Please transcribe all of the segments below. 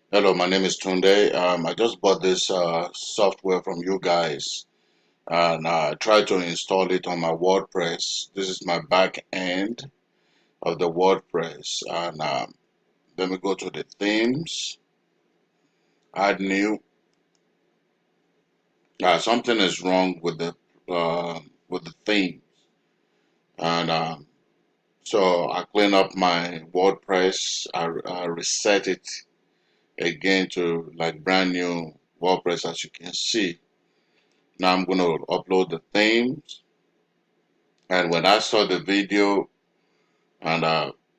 Hello, my name is Tunde. I just bought this software from you guys and I tried to install it on my WordPress. This is my back end of the WordPress. And let me go to the themes, add new. Something is wrong with the theme. And so I clean up my WordPress. I reset it again to like brand new WordPress, as you can see. Now I'm going to upload the themes. And when I saw the video and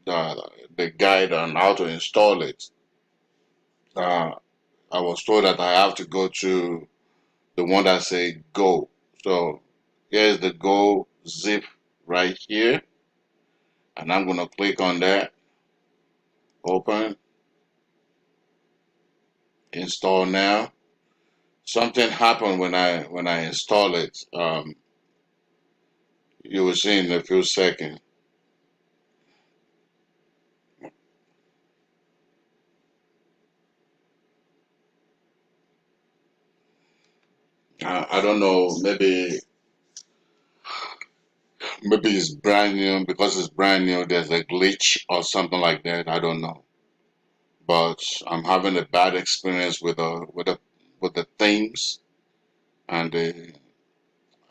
the guide on how to install it, uh, I was told that I have to go to the one that say Go. So here's the Go zip right here. And I'm going to click on that, open, install now. Something happened when I install it. You will see in a few seconds. I don't know, maybe it's brand new. Because it's brand new, there's a glitch or something like that. I don't know. But I'm having a bad experience with the themes and the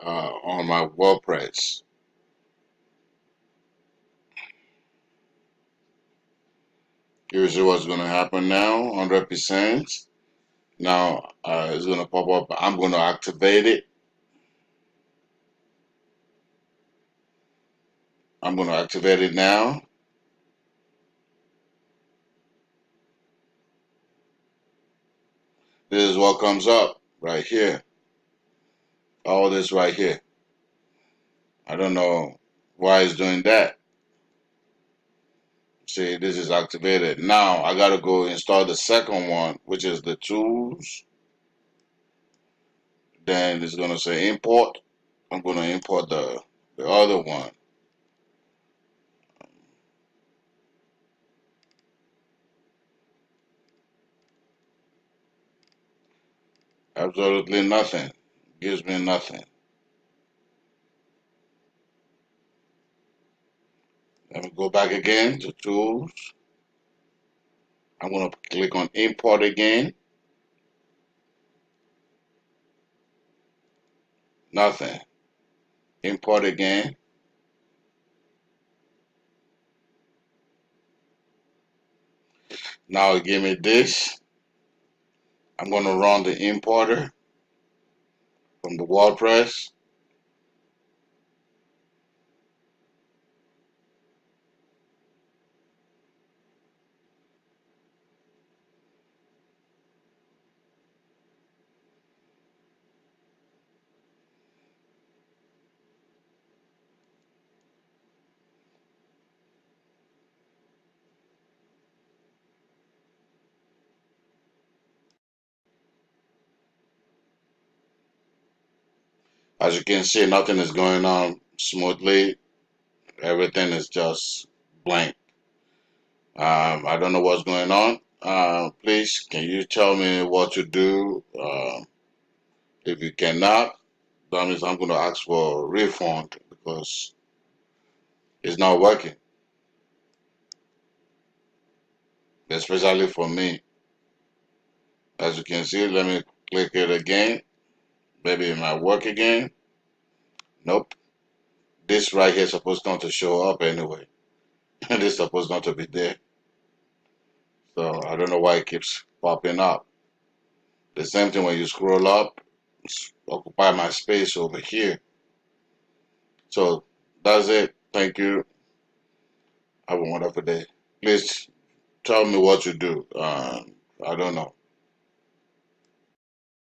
on my WordPress. You see what's going to happen now? 100%. Now it's going to pop up. I'm going to activate it. I'm going to activate it now. This is what comes up right here. All this right here. I don't know why it's doing that. See, this is activated. Now I gotta go install the second one, which is the tools. Then it's gonna say import. I'm gonna import the other one. Absolutely nothing. Gives me nothing. Let me go back again to tools. I'm gonna click on import again. Nothing. Import again. Now give me this. I'm gonna run the importer from the WordPress. As you can see, nothing is going on smoothly. Everything is just blank. I don't know what's going on. Please, can you tell me what to do? If you cannot, that means I'm going to ask for a refund because it's not working, especially for me. As you can see, let me click it again. Maybe it might work again. Nope. This right here is supposed not to show up anyway. This is supposed not to be there. So I don't know why it keeps popping up. The same thing when you scroll up, occupy my space over here. So that's it. Thank you. Have a wonderful day. Please tell me what to do. I don't know.